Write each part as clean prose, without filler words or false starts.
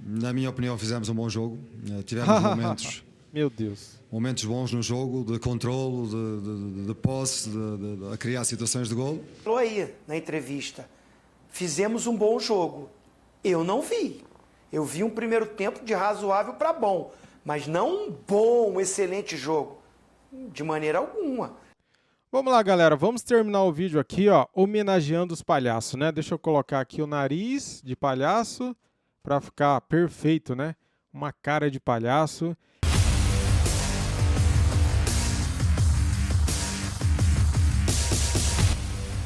Na minha opinião, fizemos um bom jogo. Tivemos momentos, Meu Deus. momentos bons no jogo, de controlo, de posse, a criar situações de gol. Falou aí na entrevista, fizemos um bom jogo. Eu não vi. Eu vi um primeiro tempo de razoável para bom, mas não um bom, um excelente jogo. De maneira alguma. Vamos lá, galera. Vamos terminar o vídeo aqui, ó, homenageando os palhaços, né? Deixa eu colocar aqui o nariz de palhaço para ficar perfeito, né? Uma cara de palhaço.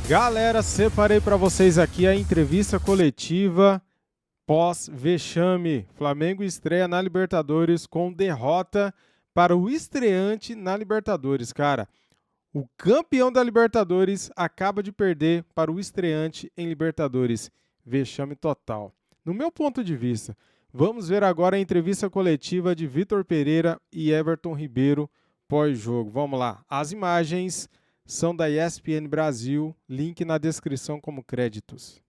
Galera, separei para vocês aqui a entrevista coletiva pós-vexame. Flamengo estreia na Libertadores com derrota para o estreante na Libertadores, cara. O campeão da Libertadores acaba de perder para o estreante em Libertadores. Vexame total. No meu ponto de vista, vamos ver agora a entrevista coletiva de Vitor Pereira e Everton Ribeiro pós-jogo. Vamos lá. As imagens são da ESPN Brasil, link na descrição como créditos.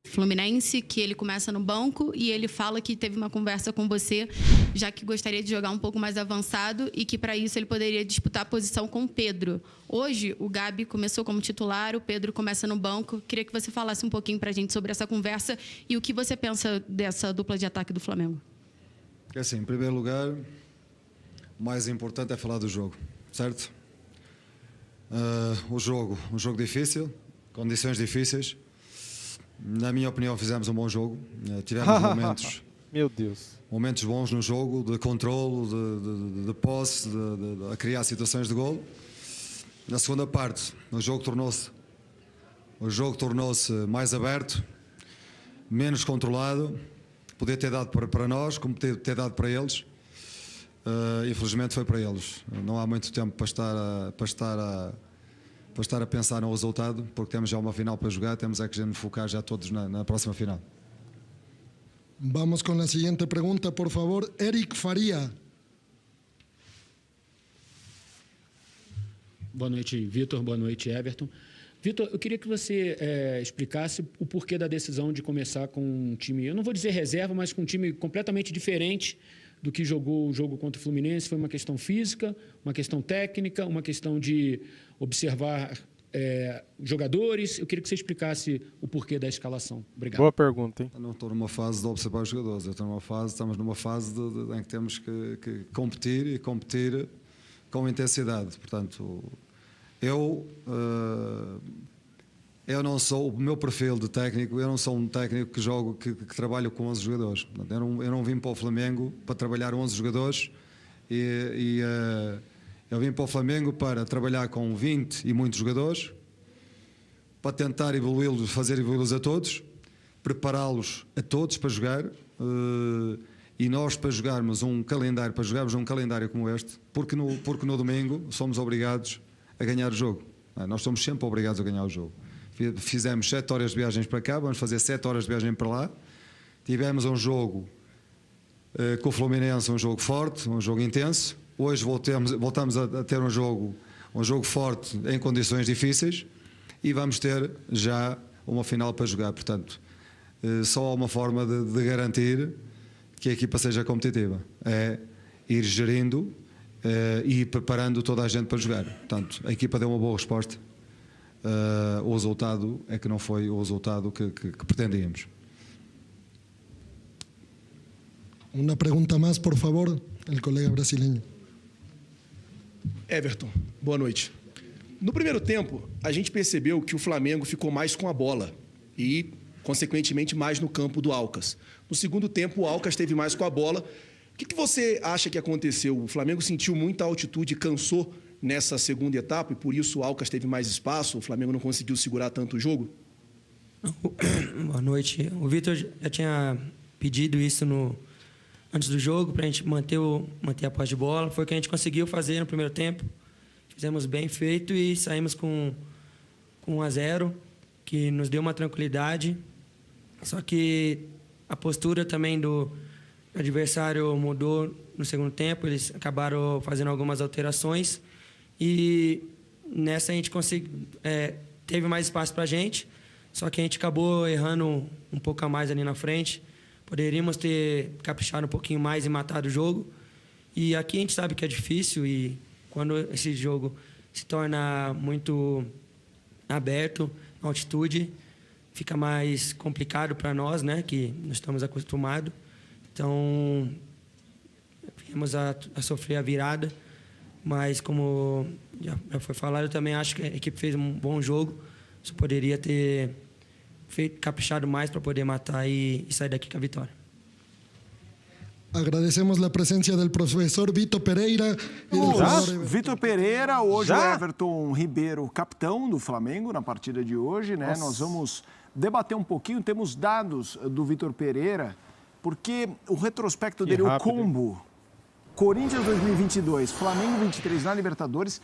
Fluminense, que ele começa no banco e ele fala que teve uma conversa com você, já que gostaria de jogar um pouco mais avançado e que para isso ele poderia disputar a posição com o Pedro. Hoje, o Gabi começou como titular, o Pedro começa no banco. Queria que você falasse um pouquinho para a gente sobre essa conversa e o que você pensa dessa dupla de ataque do Flamengo. Assim, em primeiro lugar, o mais importante é falar do jogo, certo? Um jogo difícil, condições difíceis. Na minha opinião, fizemos um bom jogo. Tivemos momentos, Meu Deus. momentos bons no jogo, de controlo, de posse, a criar situações de gol. Na segunda parte, o jogo tornou-se mais aberto, menos controlado. Podia ter dado para nós, como ter dado para eles. Infelizmente foi para eles. Não há muito tempo para estar a pensar no resultado, porque temos já uma final para jogar, temos é que nos focar já todos na próxima final. Vamos com a seguinte pergunta, por favor. Eric Faria. Boa noite, Vitor. Boa noite, Everton. Vitor, eu queria que você explicasse o porquê da decisão de começar com um time, eu não vou dizer reserva, mas com um time completamente diferente do que jogou o jogo contra o Fluminense. Foi uma questão física, uma questão técnica, uma questão de observar jogadores. Eu queria que você explicasse o porquê da escalação. Obrigado. Boa pergunta, hein? Eu não estou numa fase de observar os jogadores, estamos numa fase em que temos que competir e competir com intensidade. Portanto, eu não sou, o meu perfil de técnico, eu não sou um técnico que trabalho com 11 jogadores. Portanto, eu não vim para o Flamengo para trabalhar 11 jogadores eu vim para o Flamengo para trabalhar com 20 e muitos jogadores, para tentar evoluí-los, fazer evoluí-los a todos, prepará-los a todos para jogar, e nós para jogarmos um calendário como este, porque no domingo somos obrigados a ganhar o jogo. Nós somos sempre obrigados a ganhar o jogo. Fizemos 7 horas de viagens para cá, vamos fazer 7 horas de viagem para lá. Tivemos um jogo com o Fluminense, um jogo forte, um jogo intenso. Hoje voltamos a ter um jogo forte em condições difíceis e vamos ter já uma final para jogar. Portanto, só há uma forma de garantir que a equipa seja competitiva. É ir gerindo e ir preparando toda a gente para jogar. Portanto, a equipa deu uma boa resposta. O resultado é que não foi o resultado que pretendíamos. Uma pergunta mais, por favor, o colega brasileiro. Everton, boa noite. No primeiro tempo, a gente percebeu que o Flamengo ficou mais com a bola e, consequentemente, mais no campo do Alcas. No segundo tempo, o Alcas esteve mais com a bola. O que você acha que aconteceu? O Flamengo sentiu muita altitude e cansou nessa segunda etapa e, por isso, o Alcas teve mais espaço? O Flamengo não conseguiu segurar tanto o jogo? Boa noite. O Vitor já tinha pedido isso antes do jogo, para a gente manter a posse de bola. Foi o que a gente conseguiu fazer no primeiro tempo. Fizemos bem feito e saímos com 1-0, que nos deu uma tranquilidade. Só que a postura também do adversário mudou no segundo tempo. Eles acabaram fazendo algumas alterações. E nessa a gente teve mais espaço para a gente. Só que a gente acabou errando um pouco a mais ali na frente. Poderíamos ter caprichado um pouquinho mais e matado o jogo. E aqui a gente sabe que é difícil e quando esse jogo se torna muito aberto, na altitude, fica mais complicado para nós, né, que não estamos acostumados. Então, viemos a sofrer a virada, mas como já foi falado, eu também acho que a equipe fez um bom jogo. Só poderia ter caprichado mais para poder matar e sair daqui com a vitória. Agradecemos a presença do professor Vitor Pereira. Vitor Pereira, hoje o Everton Ribeiro, capitão do Flamengo na partida de hoje, né? Nós vamos debater um pouquinho, temos dados do Vitor Pereira, porque o retrospecto dele, o combo, Corinthians 2022, Flamengo 23 na Libertadores,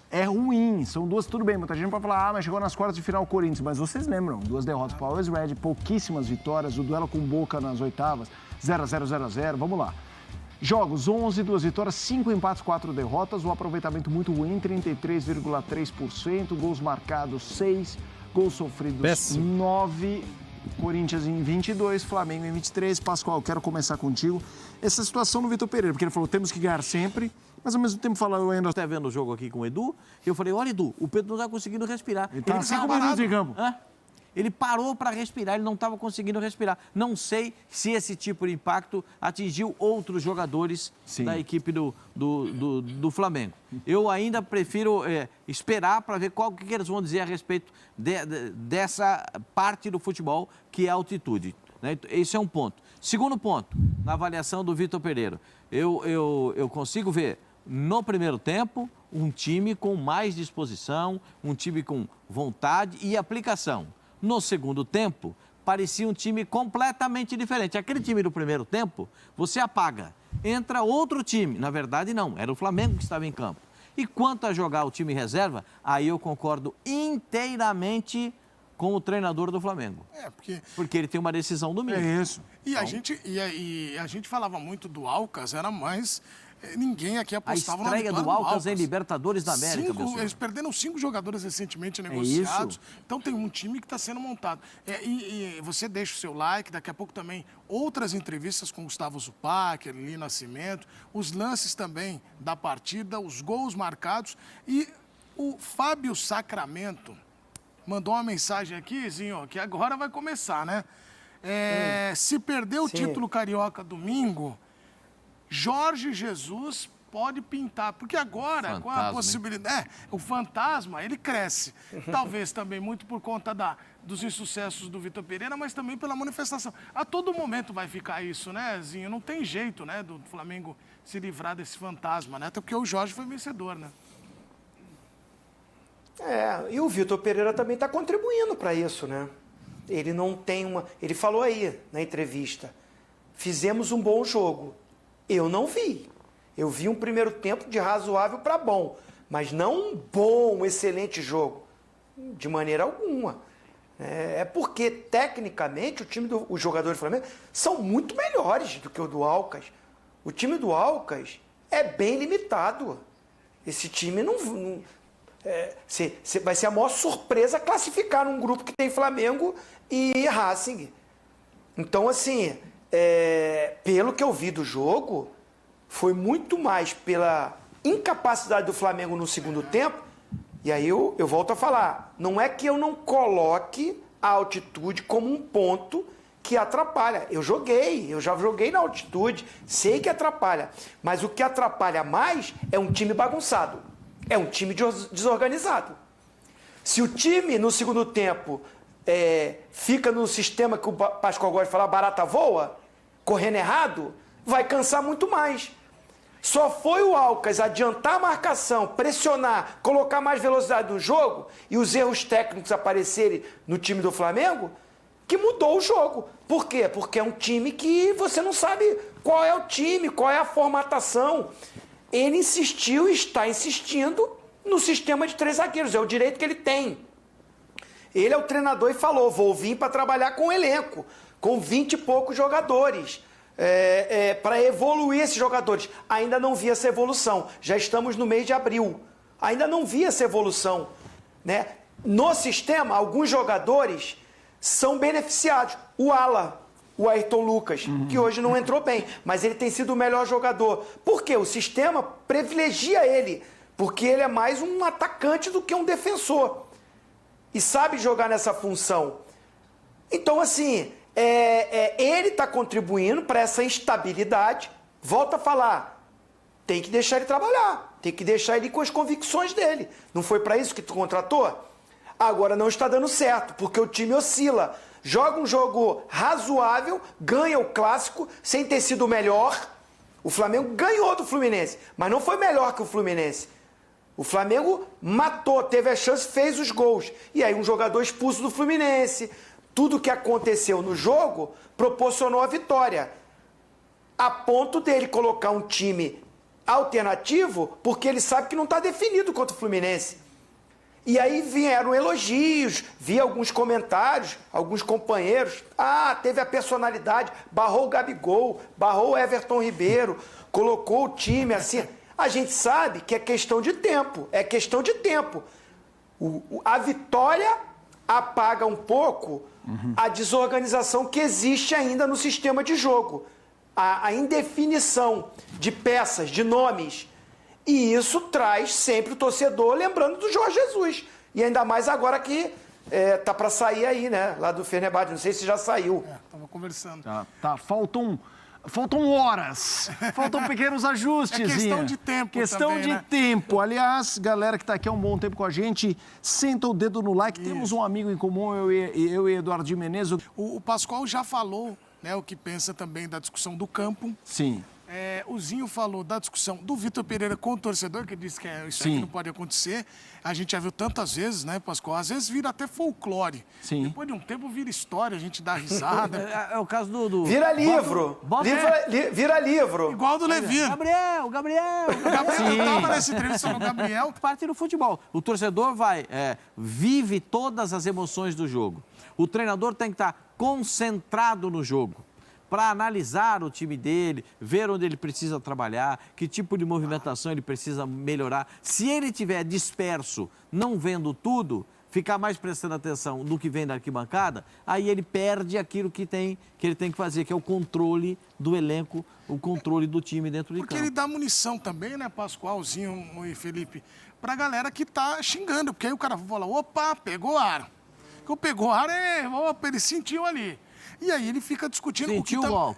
é ruim. São duas, tudo bem, muita gente pode falar, mas chegou nas quartas de final o Corinthians, mas vocês lembram, 2 derrotas para o Always Red, pouquíssimas vitórias, o duelo com o Boca nas oitavas, 0-0, 0-0, vamos lá. Jogos, 11, 2 vitórias, 5 empates, 4 derrotas, o aproveitamento muito ruim, 33,3%, gols marcados 6, gols sofridos 9, Corinthians em 22, Flamengo em 23. Pascoal, quero começar contigo. Essa situação no Vitor Pereira, porque ele falou, temos que ganhar sempre, mas ao mesmo tempo falou, eu ainda estou vendo o jogo aqui com o Edu, e eu falei, olha Edu, o Pedro não está conseguindo respirar. Ele está 5 minutos em campo. Ele parou para respirar, ele não estava conseguindo respirar. Não sei se esse tipo de impacto atingiu outros jogadores da equipe do Flamengo. Eu ainda prefiro esperar para ver o que eles vão dizer a respeito dessa parte do futebol, que é a altitude. Né? Esse é um ponto. Segundo ponto, na avaliação do Vitor Pereira, eu consigo ver no primeiro tempo um time com mais disposição, um time com vontade e aplicação. No segundo tempo, parecia um time completamente diferente. Aquele time do primeiro tempo, você apaga. Entra outro time. Na verdade, não. Era o Flamengo que estava em campo. E quanto a jogar o time reserva, aí eu concordo inteiramente com o treinador do Flamengo. Porque ele tem uma decisão domingo. É isso. E a gente falava muito do Alcas, era mais... Ninguém aqui apostava na vitória do Alcas em Libertadores da América. Eles perderam 5 jogadores recentemente negociados. Então tem um time que está sendo montado. E você deixa o seu like, daqui a pouco também outras entrevistas com Gustavo Zupac, Eli Nascimento, os lances também da partida, os gols marcados. E o Fábio Sacramento mandou uma mensagem aqui, Zinho, que agora vai começar, né? Se perder o título carioca domingo, Jorge Jesus pode pintar, porque agora, com a possibilidade... o fantasma, ele cresce. Talvez também muito por conta dos insucessos do Vitor Pereira, mas também pela manifestação. A todo momento vai ficar isso, né, Zinho? Não tem jeito, né, do Flamengo se livrar desse fantasma, né? Até porque o Jorge foi vencedor, né? E o Vitor Pereira também está contribuindo para isso, né? Ele não tem uma... Ele falou aí, na entrevista, fizemos um bom jogo. Eu não vi. Eu vi um primeiro tempo de razoável para bom, mas não um bom, excelente jogo, de maneira alguma. Porque, tecnicamente, os jogadores do Flamengo são muito melhores do que o do Alcas. O time do Alcas é bem limitado. Esse time vai ser a maior surpresa classificar num grupo que tem Flamengo e Racing. Então, assim... pelo que eu vi do jogo, foi muito mais pela incapacidade do Flamengo no segundo tempo. E aí eu volto a falar, não é que eu não coloque a altitude como um ponto que atrapalha. Eu já joguei na altitude, sei que atrapalha. Mas o que atrapalha mais é um time bagunçado, é um time desorganizado. Se o time no segundo tempo fica no sistema que o Pascoal gosta de falar, barata voa, correndo errado, vai cansar muito mais. Só foi o Alcas adiantar a marcação, pressionar, colocar mais velocidade no jogo e os erros técnicos aparecerem no time do Flamengo que mudou o jogo. Por quê? Porque é um time que você não sabe qual é o time, qual é a formatação. Ele insistiu e está insistindo no sistema de 3 zagueiros, é o direito que ele tem. Ele é o treinador e falou, vou vir para trabalhar com o elenco, com 20 e poucos jogadores, para evoluir esses jogadores. Ainda não vi essa evolução, já estamos no mês de abril, ainda não vi essa evolução. Né? No sistema, alguns jogadores são beneficiados. O ala, o Ayrton Lucas, que hoje não entrou bem, mas ele tem sido o melhor jogador. Por quê? O sistema privilegia ele, porque ele é mais um atacante do que um defensor. E sabe jogar nessa função. Então, assim, ele está contribuindo para essa instabilidade. Volto a falar, tem que deixar ele trabalhar, tem que deixar ele com as convicções dele. Não foi para isso que tu contratou? Agora não está dando certo, porque o time oscila. Joga um jogo razoável, ganha o clássico, sem ter sido o melhor. O Flamengo ganhou do Fluminense, mas não foi melhor que o Fluminense. O Flamengo matou, teve a chance, fez os gols. E aí um jogador expulso do Fluminense. Tudo que aconteceu no jogo proporcionou a vitória. A ponto dele colocar um time alternativo, porque ele sabe que não está definido contra o Fluminense. E aí vieram elogios, vi alguns comentários, alguns companheiros. Teve a personalidade, barrou o Gabigol, barrou o Everton Ribeiro, colocou o time assim. A gente sabe que é questão de tempo, A vitória apaga um pouco a desorganização que existe ainda no sistema de jogo. A indefinição de peças, de nomes. E isso traz sempre o torcedor lembrando do Jorge Jesus. E ainda mais agora que tá para sair aí, né? Lá do Fenerbahçe. Não sei se já saiu. Estava conversando. Tá. Faltam horas. Faltam pequenos ajustes. É questão de tempo Questão também, de né? tempo. Aliás, galera que está aqui há um bom tempo com a gente, senta o dedo no like. Isso. Temos um amigo em comum, eu e Eduardo Menezes. O Pascoal já falou, né, o que pensa também da discussão do campo. Sim. O Zinho falou da discussão do Vitor Pereira com o torcedor, que disse que isso aqui não pode acontecer. A gente já viu tantas vezes, né, Pascoal? Às vezes vira até folclore. Sim. Depois de um tempo vira história, a gente dá risada. É o caso do... Vira livro. Vira livro. Igual do Levino. Gabriel! O Gabriel estava nessa entrevista no Gabriel. Parte do futebol. O torcedor vive todas as emoções do jogo. O treinador tem que estar concentrado no jogo, para analisar o time dele, ver onde ele precisa trabalhar, que tipo de movimentação ele precisa melhorar. Se ele estiver disperso, não vendo tudo, ficar mais prestando atenção no que vem da arquibancada, aí ele perde aquilo que ele tem que fazer, que é o controle do elenco, o controle do time dentro de campo. Porque ele dá munição também, né, Pascoalzinho e Felipe, para a galera que tá xingando, porque aí o cara fala, opa, pegou ar. O pegou ar ele sentiu ali. E aí ele fica discutindo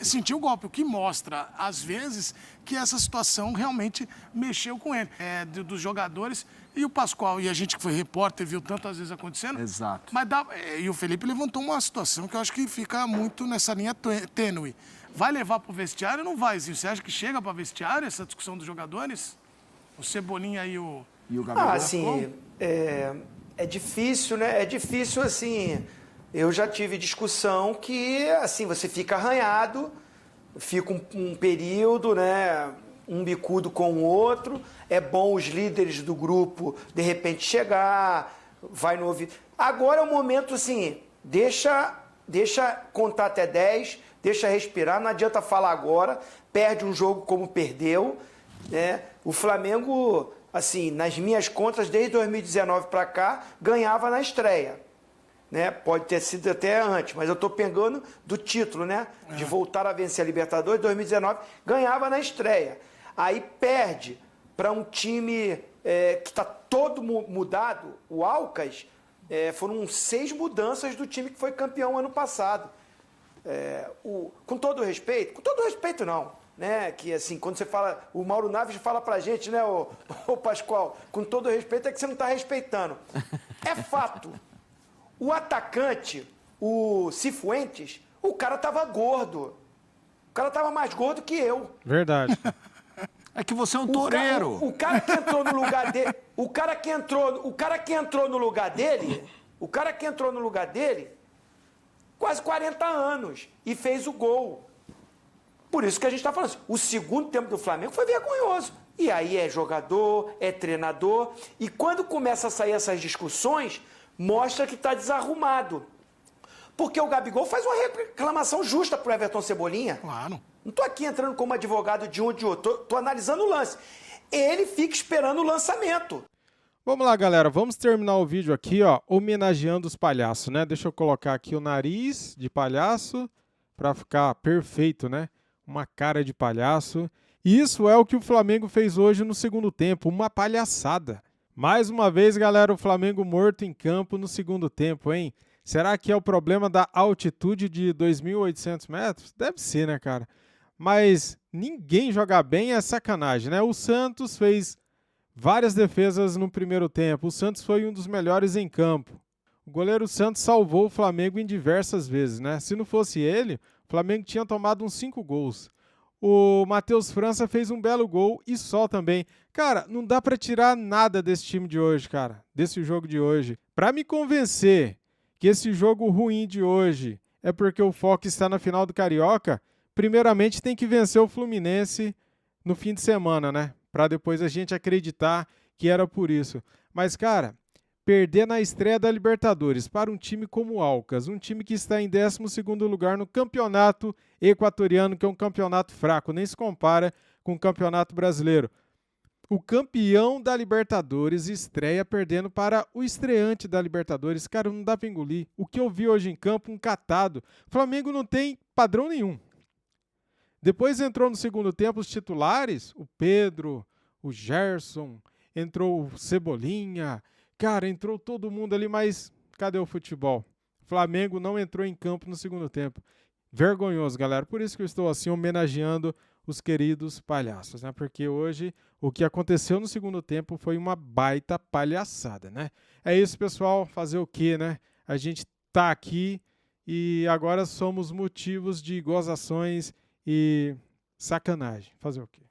sentiu o golpe, o que mostra, às vezes, que essa situação realmente mexeu com ele. Dos jogadores, e o Pascoal, e a gente que foi repórter, viu tantas vezes acontecendo. Exato. Mas e o Felipe levantou uma situação que eu acho que fica muito nessa linha tênue. Vai levar para o vestiário ou não vai, Zinho? Você acha que chega para vestiário essa discussão dos jogadores? O Cebolinha e o Gabriel? Assim, é difícil, né? É difícil, assim... Eu já tive discussão que, assim, você fica arranhado, fica um período, né, um bicudo com o outro. É bom os líderes do grupo, de repente, chegar, vai no ouvido. Agora é o momento, assim, deixa contar até 10, deixa respirar, não adianta falar agora, perde um jogo como perdeu, né? O Flamengo, assim, nas minhas contas, desde 2019 para cá, ganhava na estreia. Né? Pode ter sido até antes, mas eu estou pegando do título, né? De voltar a vencer a Libertadores, 2019, ganhava na estreia. Aí perde para um time que está todo mudado, o Alcas, foram 6 mudanças do time que foi campeão ano passado. Com todo respeito não, né? Que assim, quando você fala, o Mauro Naves fala pra gente, né, o Pascoal, com todo respeito é que você não está respeitando. É fato. O atacante, o Cifuentes, o cara tava gordo. O cara tava mais gordo que eu. Verdade. É que você é um toureiro. O cara que entrou no lugar dele, o cara que entrou no lugar dele, quase 40 anos e fez o gol. Por isso que a gente está falando assim, o segundo tempo do Flamengo foi vergonhoso. E aí é jogador, é treinador, e quando começa a sair essas discussões, mostra que está desarrumado. Porque o Gabigol faz uma reclamação justa para o Everton Cebolinha. Claro. Não estou aqui entrando como advogado de um ou de outro. Estou analisando o lance. Ele fica esperando o lançamento. Vamos lá, galera. Vamos terminar o vídeo aqui, ó, homenageando os palhaços, né? Deixa eu colocar aqui o nariz de palhaço. para ficar perfeito, né? Uma cara de palhaço. E isso é o que o Flamengo fez hoje no segundo tempo, uma palhaçada. Mais uma vez, galera, o Flamengo morto em campo no segundo tempo, hein? Será que é o problema da altitude de 2.800 metros? Deve ser, né, cara? Mas ninguém jogar bem é sacanagem, né? O Santos fez várias defesas no primeiro tempo. O Santos foi um dos melhores em campo. O goleiro Santos salvou o Flamengo em diversas vezes, né? Se não fosse ele, o Flamengo tinha tomado uns 5 gols. O Matheus França fez um belo gol e só também. Cara, não dá pra tirar nada desse time de hoje, cara. Desse jogo de hoje. Pra me convencer que esse jogo ruim de hoje é porque o foco está na final do Carioca, primeiramente tem que vencer o Fluminense no fim de semana, né? Pra depois a gente acreditar que era por isso. Mas, cara, perder na estreia da Libertadores para um time como o Alcas, um time que está em 12º lugar no campeonato equatoriano, que é um campeonato fraco, nem se compara com o campeonato brasileiro. O campeão da Libertadores estreia perdendo para o estreante da Libertadores. Cara, não dá pra engolir. O que eu vi hoje em campo, um catado. O Flamengo não tem padrão nenhum. Depois entrou no segundo tempo os titulares, o Pedro, o Gerson, entrou o Cebolinha. Cara, entrou todo mundo ali, mas cadê o futebol? O Flamengo não entrou em campo no segundo tempo. Vergonhoso, galera. Por isso que eu estou assim homenageando os queridos palhaços, né? Porque hoje o que aconteceu no segundo tempo foi uma baita palhaçada, né? É isso, pessoal. Fazer o quê, né? A gente tá aqui e agora somos motivos de gozações e sacanagem. Fazer o quê?